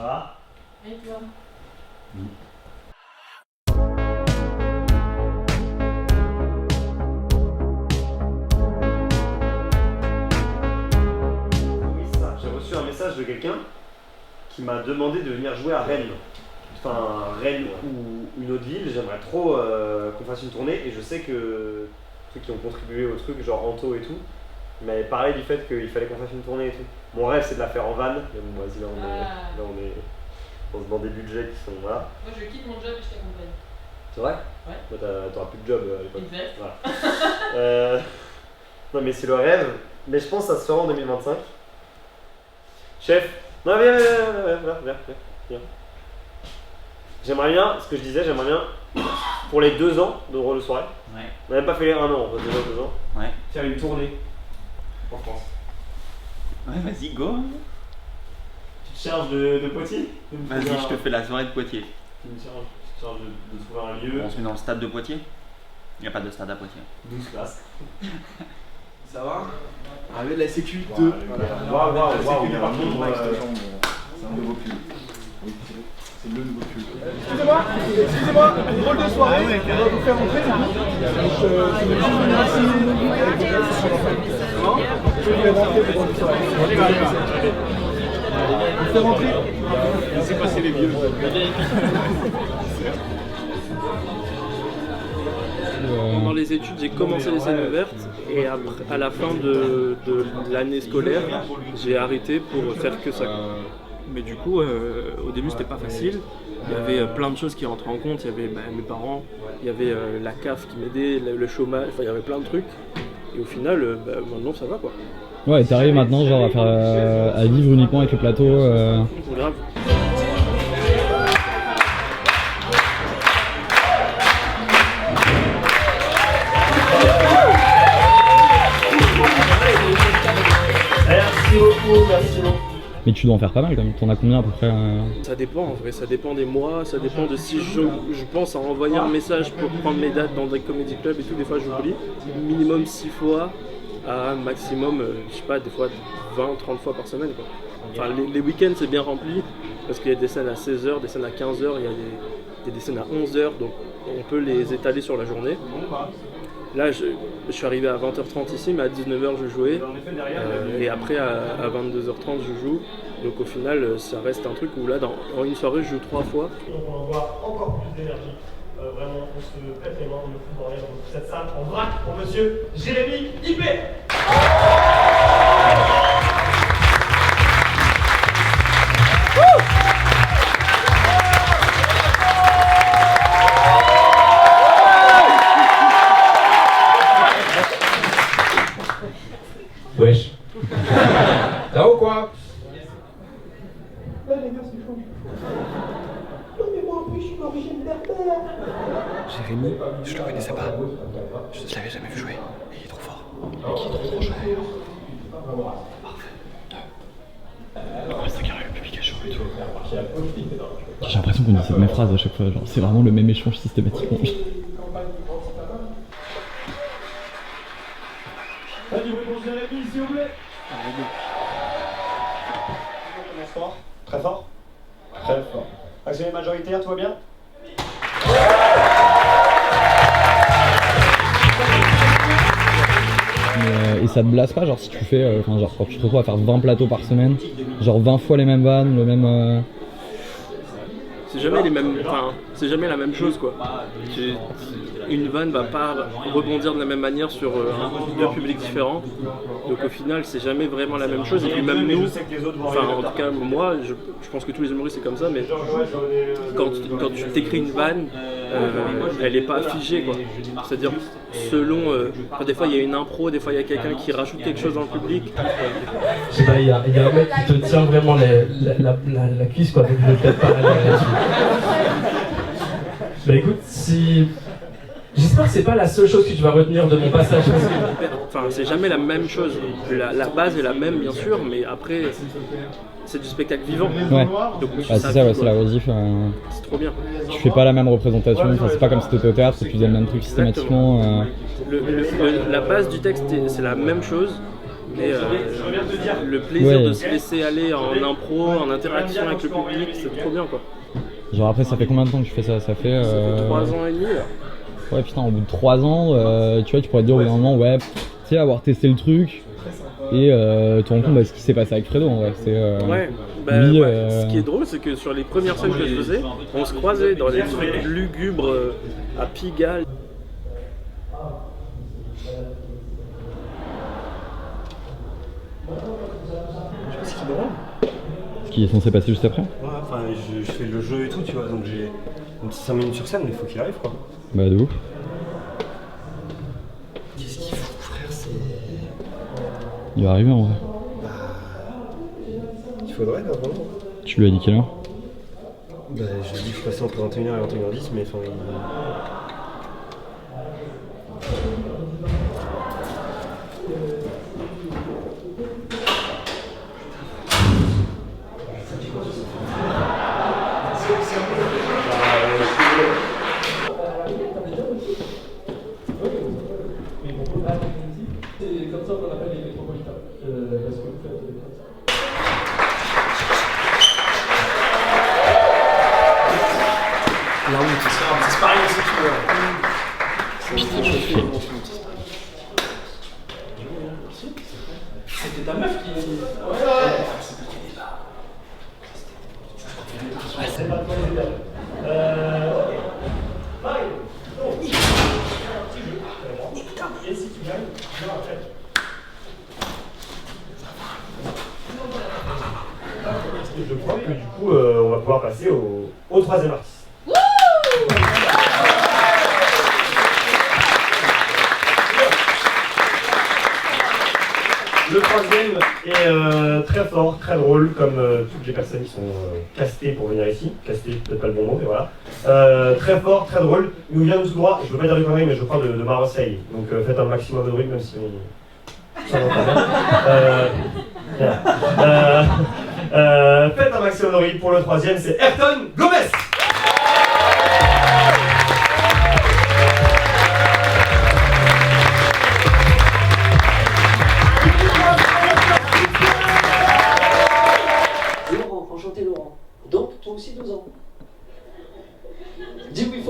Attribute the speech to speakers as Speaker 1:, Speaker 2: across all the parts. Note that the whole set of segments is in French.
Speaker 1: va?
Speaker 2: Et toi?
Speaker 1: Oui. J'ai reçu un message de quelqu'un qui m'a demandé de venir jouer à Rennes. Enfin, Rennes ou une autre ville, j'aimerais trop qu'on fasse une tournée et je sais que ceux qui ont contribué au truc, genre Anto et tout, m'avaient parlé du fait qu'il fallait qu'on fasse une tournée et tout. Mon rêve c'est de la faire en van, mais bon, vas-y, là on est dans des budgets qui sont. Voilà.
Speaker 2: Moi je quitte mon job et je t'accompagne.
Speaker 1: C'est vrai?
Speaker 2: Ouais.
Speaker 1: Toi t'auras plus de job à l'époque.
Speaker 2: Exact.
Speaker 1: Voilà. Non mais c'est le rêve, mais je pense que ça se fera en 2025. Chef, non viens. J'aimerais bien, ce que je disais, j'aimerais bien, pour les 2 ans de Drôle de soirée,
Speaker 3: Ouais.
Speaker 1: on n'a même pas fait les 1 an, on va déjà 2 ans,
Speaker 3: Ouais.
Speaker 1: faire une tournée en France.
Speaker 3: Ouais, vas-y, go.
Speaker 1: Tu te charges de Poitiers?
Speaker 3: Vas-y, je te fais la soirée de Poitiers.
Speaker 1: Tu me charges de trouver un lieu.
Speaker 3: On se met dans le stade de Poitiers? Il n'y a pas de stade à Poitiers.
Speaker 1: 12 places.
Speaker 4: Ça va? Avec la sécu 2.
Speaker 1: Waouh, il y a un nombre.
Speaker 4: C'est un nouveau cul. Oui, c'est le nouveau cul. Excusez-moi, drôle de soirée. On va vous faire entrer. Je vais juste venir ici. Je vais rentrer pour drôle de soirée. Vous faire rentrer. Laissez passer les vieux.
Speaker 5: Pendant les études, j'ai commencé les scènes ouvertes et après, à la fin de l'année scolaire, j'ai arrêté pour faire que ça. Mais du coup, au début, c'était pas facile. Il y avait plein de choses qui rentraient en compte. Il y avait mes parents, il y avait la CAF qui m'aidait, le chômage, enfin, il y avait plein de trucs. Et au final, maintenant, ça va quoi.
Speaker 6: Ouais, t'arrives maintenant genre à vivre uniquement avec le plateau.
Speaker 5: Grave.
Speaker 1: Merci beaucoup.
Speaker 6: Mais tu dois en faire pas mal quand même. T'en as combien à peu près
Speaker 5: Ça dépend en vrai, ça dépend des mois, ça dépend de si je pense à envoyer un message pour prendre mes dates dans des comédie clubs et tout, des fois j'oublie. Minimum 6 fois à maximum, je sais pas, des fois 20-30 fois par semaine quoi. Enfin les week-ends c'est bien rempli parce qu'il y a des scènes à 16h, des scènes à 15h, il y a des scènes à 11h donc on peut les étaler sur la journée. Là, je suis arrivé à 20h30 ici, mais à 19h je jouais, et après à 22h30 je joue. Donc au final, ça reste un truc où là, en une soirée, je joue 3 fois.
Speaker 1: Donc on envoie encore plus d'énergie. Vraiment, on se pète les mains, on ne fout pour rien dans cette salle. On braque pour monsieur Jérémy Ippé.
Speaker 4: Wesh. Ça va ou quoi?
Speaker 1: Là les gars, c'est chaud. Non mais moi en plus, je suis d'origine berbère.
Speaker 4: Jérémy, je le connaissais pas. Je l'avais jamais vu jouer. Et il est trop fort. Il est trop cher. Parfait. C'est carré, le public est chaud et tout.
Speaker 6: J'ai l'impression qu'on dit cette même phrase à chaque fois. Genre, c'est vraiment le même échange systématiquement.
Speaker 1: Pas du bruit pour Jérémy, s'il vous plaît. On commence fort. Très fort. Très fort. Action majoritaire, tout va bien?
Speaker 6: Et ça te blasse pas, genre si tu fais, genre quand tu te retrouves à faire 20 plateaux par semaine, genre 20 fois les mêmes vannes, le même.
Speaker 5: C'est jamais les mêmes, enfin, c'est jamais la même chose quoi. Une vanne va pas rebondir de la même manière sur deux publics différents. Donc au final, c'est jamais vraiment la même chose. Et puis même nous, enfin en tout cas moi, je pense que tous les humoristes c'est comme ça, mais quand tu t'écris une vanne, elle est pas figée quoi. C'est-à-dire selon, des fois il y a une impro, des fois il y a quelqu'un qui rajoute quelque chose dans le public.
Speaker 7: Je sais pas, il y a un mec qui te tient vraiment la cuisse quoi, donc je vais peut-être pas aller là-dessus. Bah écoute, si... J'espère que c'est pas la seule chose que tu vas retenir de mon passage.
Speaker 5: Enfin, c'est jamais la même chose. La base est la même bien sûr, mais après c'est du spectacle vivant.
Speaker 6: Ouais.
Speaker 5: Donc,
Speaker 6: c'est ça, ouais, c'est la rediff.
Speaker 5: C'est trop bien.
Speaker 6: Tu fais pas la même représentation, enfin, c'est pas comme si t'étais au théâtre, tu faisais le même truc systématiquement.
Speaker 5: La base du texte c'est la même chose, Mais le plaisir de se laisser aller en impro, en interaction avec le public, c'est trop bien quoi.
Speaker 6: Genre après, ça fait combien de temps que tu fais ça? Ça fait
Speaker 5: 3 ans et demi là.
Speaker 6: Ouais, putain, au bout de 3 ans, tu vois, tu pourrais te dire au bout d'un moment, ouais, tu sais, avoir testé le truc et te rendre compte de ce qui s'est passé avec Fredo en vrai.
Speaker 5: Ouais, bah,
Speaker 6: lui,
Speaker 5: ce qui est drôle, c'est que sur les premières scènes que je faisais, on se croisait dans des trucs lugubres à Pigalle.
Speaker 1: Ce qui est drôle.
Speaker 6: Ce qui est censé passer juste après?
Speaker 1: Ouais, enfin, je fais le jeu et tout, tu vois, donc j'ai une petite 5 minutes sur scène, mais il faut qu'il arrive, quoi.
Speaker 6: Bah, de ouf.
Speaker 1: Qu'est-ce qu'il fout, frère, c'est...
Speaker 6: Il va arriver en vrai.
Speaker 1: Bah... Il faudrait, là, vraiment.
Speaker 6: Tu lui as dit quelle heure?
Speaker 1: Bah, je lui ai dit que je passais entre 21h et 21h10, mais enfin,
Speaker 7: C'est comme ça qu'on appelle les métropolitains. Parce que vous faites
Speaker 1: la honte, c'est pareil aussi, tu vois.
Speaker 7: C'était ta meuf qui...
Speaker 1: Je crois que du coup, on va pouvoir passer au troisième artiste. Le troisième est très fort, très drôle, comme toutes les personnes qui sont castées pour venir ici. Casté, peut-être pas le bon mot, mais voilà. Très fort, très drôle. Il nous vient de tout droit, je veux pas dire du conneries, mais je parle de Marseille. Donc faites un maximum de bruit, même si ça va pas bien. Faites un maximum de bruit pour le troisième, c'est Ayrton Gomez.
Speaker 8: Enchanté Laurent. Donc, toi aussi 12 ans. Dis oui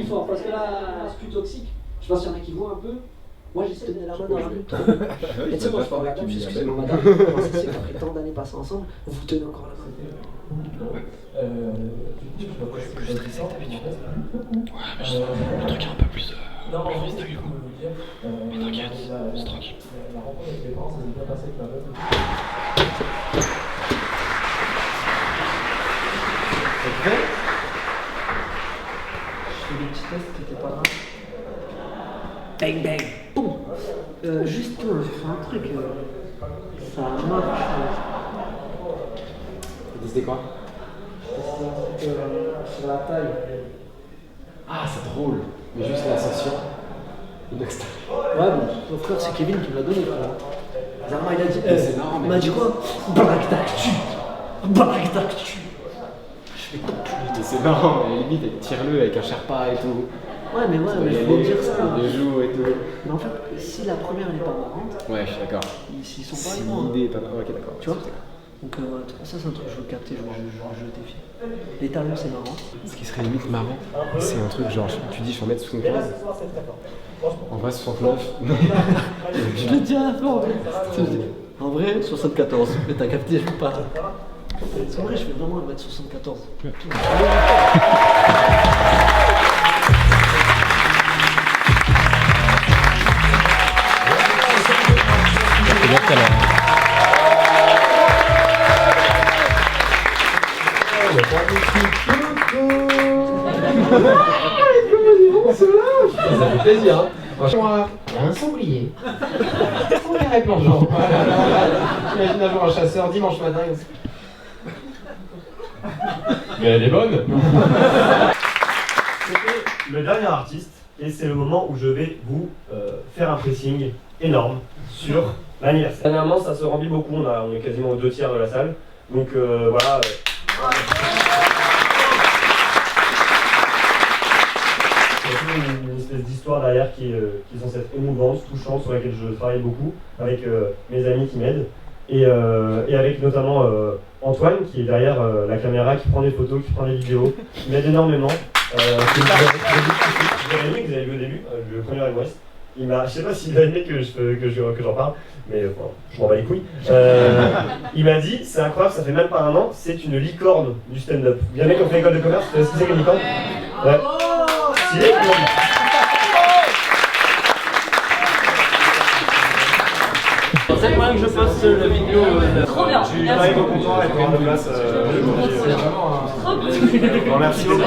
Speaker 8: fort, parce que là, c'est plus toxique. Je pense qu'il y en a qui voient un peu. Moi, j'ai tenu la main dans la rue. Et tu sais, moi, je parle avec lui, excusez-moi, madame. Comment ça se fait qu'après tant d'années passées ensemble, vous tenez encore la main?
Speaker 6: Ouais, mais le truc est un peu plus freestyle quoi. Mais t'inquiète, c'est tranquille.
Speaker 7: La rencontre avec mes parents, ça s'est bien passé avec ma meuf.
Speaker 8: C'est vrai? Je fais des petits tests qui étaient pas graves. Bang bang, boum. Juste je fais un truc, ça marche.
Speaker 9: C'était quoi?
Speaker 8: C'était un truc sur la taille.
Speaker 9: Ah, c'est drôle. Mais juste l'ascension.
Speaker 8: Ouais, bon, mon frère, c'est Kevin qui me l'a donné, frère. Zarma, il a dit.
Speaker 9: C'est marrant, mais.
Speaker 8: Il m'a dit quoi? Black d'actu. Black d'actu. Je fais top.
Speaker 9: C'est marrant, mais limite, tire-le avec un Sherpa et tout.
Speaker 8: Ouais, mais faut dire ça.
Speaker 9: Des joues et tout.
Speaker 8: Mais en fait, si la première elle est pas marrante,
Speaker 9: ouais, je suis d'accord.
Speaker 8: Ils sont pas
Speaker 9: si
Speaker 8: loin.
Speaker 9: l'idée est pas marrante, ok, d'accord.
Speaker 8: Tu vois? Donc, ça, c'est un truc que je veux capter, je défie. Les talons, c'est marrant.
Speaker 9: Ce qui serait limite marrant, c'est un truc genre, tu dis je vais en mettre 75. En vrai, 69.
Speaker 8: Je l'ai dit à la fin, en vrai. En vrai, 74. Mais t'as capté, je veux pas. En vrai, je vais vraiment le mettre 74.
Speaker 9: Ça fait plaisir, hein. Franchement, il y a un sanglier. On dirait plongeant. J'imagine un jour un chasseur dimanche matin. Mais elle est bonne.
Speaker 1: C'était le dernier artiste et c'est le moment où je vais vous faire un pressing énorme sur l'anniversaire. Dernièrement, ça se remplit beaucoup, on est quasiment aux 2/3 de la salle. Donc voilà. Il y a une espèce d'histoire derrière qui est censée être émouvante, touchante, sur laquelle je travaille beaucoup, avec mes amis qui m'aident, et avec notamment Antoine, qui est derrière la caméra, qui prend des photos, qui prend des vidéos, qui m'aide énormément. Jérémy, que vous avez vu au début, le premier humoriste. Je sais pas s'il a aimé que j'en parle, mais je m'en bats les couilles. Il m'a dit, c'est incroyable, ça fait même pas un an, c'est une licorne du stand-up. Il y a un mec qui a fait l'école de commerce, tu sais ce que c'est qu'une licorne? Ouais. Stylé, comment on dit?
Speaker 5: C'est le moyen que je fasse la vidéo.
Speaker 2: Trop bien.
Speaker 1: Je suis arrivé au comptoir et pour de place. Merci beaucoup.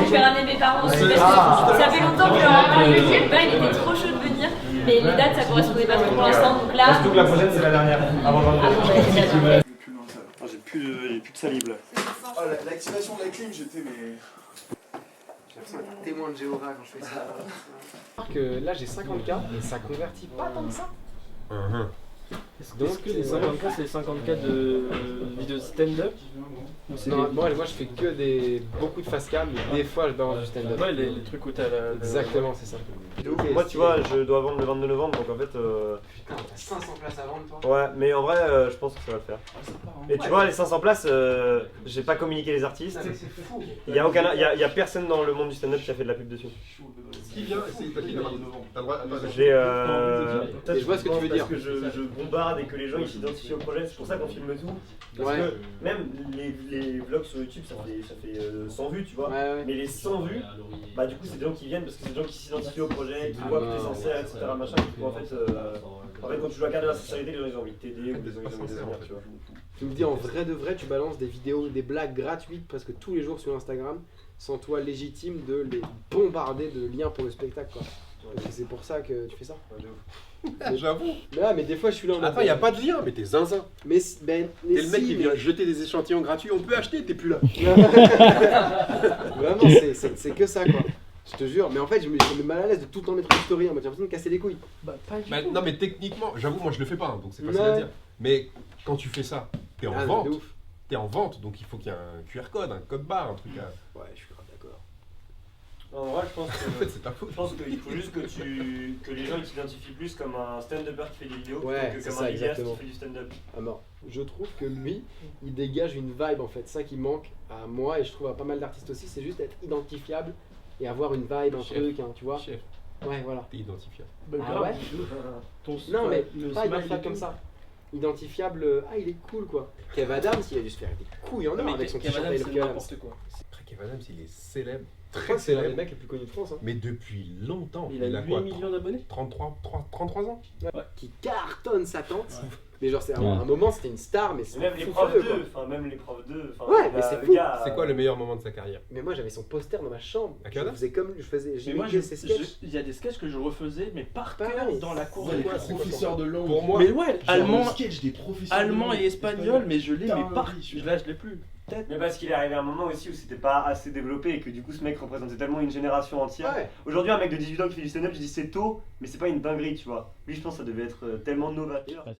Speaker 2: Je vais ramener mes parents aussi parce que ça fait longtemps que je leur en parle. Le père, il était trop chaud de venir, mais les dates ça correspondait pas trop pour l'instant. Donc là.
Speaker 1: Surtout que la prochaine c'est la dernière, avant le 22.
Speaker 4: J'ai plus de salive là.
Speaker 10: Oh, l'activation de la clim, j'étais mais. J'ai l'impression d'être témoin de Jéhovah quand je fais ça.
Speaker 9: Que là j'ai 50K et ça convertit pas tant que ça.
Speaker 5: Donc les 50K c'est les 50K de vidéos stand-up?
Speaker 9: Non, moi je fais que beaucoup de face cam, mais des fois je balance du stand-up.
Speaker 5: Ouais, les trucs où t'as la.
Speaker 9: Exactement, c'est ça.
Speaker 1: Moi tu vois, je dois vendre le 22 novembre, donc en fait...
Speaker 9: Putain, t'as 500 places à vendre toi?
Speaker 1: Ouais, mais en vrai, je pense que ça va le faire. Et tu vois, les 500 places, j'ai pas communiqué les artistes.
Speaker 9: C'est fou.
Speaker 1: Il y a personne dans le monde du stand-up qui a fait de la pub dessus.
Speaker 10: Qui vient? C'est toi qui viens le novembre. T'as le droit.
Speaker 1: J'ai
Speaker 9: Je vois ce que tu veux dire.
Speaker 1: Parce que je bombarde et que les gens ils s'identifient au projet, c'est pour ça qu'on filme tout. Parce
Speaker 9: Ouais.
Speaker 1: que même les vlogs sur YouTube ça fait 100 vues, tu vois.
Speaker 9: Ouais.
Speaker 1: Mais les 100 vues, bah du coup c'est des gens qui viennent parce que c'est des gens qui s'identifient au projet, qui voient que t'es sincère, etc. Machin. Du coup, en fait quand tu joues à la carte de la sincérité, les gens ils ont envie de t'aider ou ils ont envie de te tu vois.
Speaker 9: Tu me dis en vrai de vrai, tu balances des vidéos, des blagues gratuites presque tous les jours sur Instagram, sans toi légitime de les bombarder de liens pour le spectacle quoi. Et c'est pour ça que tu fais ça.
Speaker 10: J'avoue.
Speaker 9: Mais des fois je suis là en mode.
Speaker 10: Attends, y a pas de lien, mais t'es zinzin.
Speaker 9: Mais
Speaker 10: T'es le mec qui vient jeter des échantillons gratuits, on peut acheter, t'es plus là.
Speaker 9: Vraiment, c'est que ça quoi. Je te jure, mais en fait je me mets mal à l'aise de tout le temps mettre une story, j'ai l'impression de casser les couilles.
Speaker 5: Bah pas du tout.
Speaker 10: Non mais techniquement, j'avoue moi je le fais pas, hein, donc c'est facile
Speaker 9: Ouais.
Speaker 10: à dire. Mais quand tu fais ça, t'es en
Speaker 9: Ah,
Speaker 10: vente.
Speaker 9: de ouf.
Speaker 10: T'es en vente, donc il faut qu'il y ait un QR code, un code barre, un truc à...
Speaker 9: Ouais, je suis grave d'accord.
Speaker 1: En vrai, je pense
Speaker 10: En
Speaker 1: que.
Speaker 10: fait c'est ta faute.
Speaker 1: Je pense qu'il faut juste que les gens ils t'identifient plus comme un stand-upper qui fait des vidéos
Speaker 9: Ouais,
Speaker 1: plutôt que
Speaker 9: c'est
Speaker 1: comme
Speaker 9: ça,
Speaker 1: un vidéaste
Speaker 9: exactement.
Speaker 1: qui fait du stand-up.
Speaker 9: Alors, je trouve que lui, il dégage une vibe en fait, ça qui manque à moi et je trouve à pas mal d'artistes aussi, c'est juste être identifiable et avoir une vibe, un
Speaker 10: Chef.
Speaker 9: truc, hein, tu vois.
Speaker 10: Chef,
Speaker 9: Ouais, voilà.
Speaker 10: t'es identifiable.
Speaker 5: Bah,
Speaker 9: Ah
Speaker 5: grave.
Speaker 9: ouais
Speaker 5: Ton-
Speaker 9: Non mais
Speaker 5: le
Speaker 9: pas
Speaker 5: smile
Speaker 9: identifiable
Speaker 5: et
Speaker 9: comme
Speaker 5: tout.
Speaker 9: ça. Identifiable, ah il est cool quoi. Kev Adams, il a dû se faire des couilles en or
Speaker 5: Non, mais
Speaker 9: avec son
Speaker 5: Kev
Speaker 9: t-shirt
Speaker 5: Adams,
Speaker 9: avec
Speaker 5: c'est
Speaker 9: le
Speaker 5: n'importe quoi.
Speaker 10: Après Kev Adams il est célèbre,
Speaker 9: Je
Speaker 10: très
Speaker 9: crois que c'est l'un des
Speaker 10: célèbre,
Speaker 9: mecs les plus connus de France. Hein.
Speaker 10: mais depuis longtemps.
Speaker 5: Il a 8
Speaker 10: quoi,
Speaker 5: millions d'abonnés.
Speaker 10: 33 ans.
Speaker 9: Qui cartonne sa tante. Mais genre, c'est
Speaker 6: Ouais.
Speaker 9: un moment, c'était une star, mais
Speaker 1: Et
Speaker 9: c'est
Speaker 1: même les
Speaker 9: fou
Speaker 1: profs
Speaker 9: furieux,
Speaker 1: 2,
Speaker 9: quoi.
Speaker 1: enfin même les profs 2, enfin
Speaker 9: Ouais, mais c'est
Speaker 1: le
Speaker 9: fou.
Speaker 1: gars,
Speaker 10: C'est quoi le meilleur moment de sa carrière?
Speaker 9: Mais moi, j'avais son poster dans ma chambre.
Speaker 10: À
Speaker 9: Je
Speaker 10: Canada
Speaker 9: faisais comme,
Speaker 5: Mais
Speaker 9: j'ai
Speaker 5: moi,
Speaker 9: mis ses sketchs.
Speaker 5: il y a des sketchs que je refaisais, mais par
Speaker 9: Pareil.
Speaker 5: cœur dans la cour de
Speaker 9: Ouais,
Speaker 5: classe.
Speaker 4: Professeur de langue.
Speaker 10: Pour moi,
Speaker 5: Mais ouais,
Speaker 4: Genre,
Speaker 5: allemand,
Speaker 4: le sketch des professeurs de
Speaker 5: allemand
Speaker 4: langue
Speaker 5: et espagnol, mais je l'ai, mais par.
Speaker 4: Dinguerie,
Speaker 5: Là, je l'ai plus. Peut-être.
Speaker 1: Mais parce qu'il est arrivé à un moment aussi où c'était pas assez développé et que du coup ce mec représentait tellement une génération entière.
Speaker 9: Ouais.
Speaker 1: Aujourd'hui un mec de 18 ans qui fait du stand-up, je dis c'est tôt, mais c'est pas une dinguerie tu vois. Lui je pense que ça devait être tellement novateur.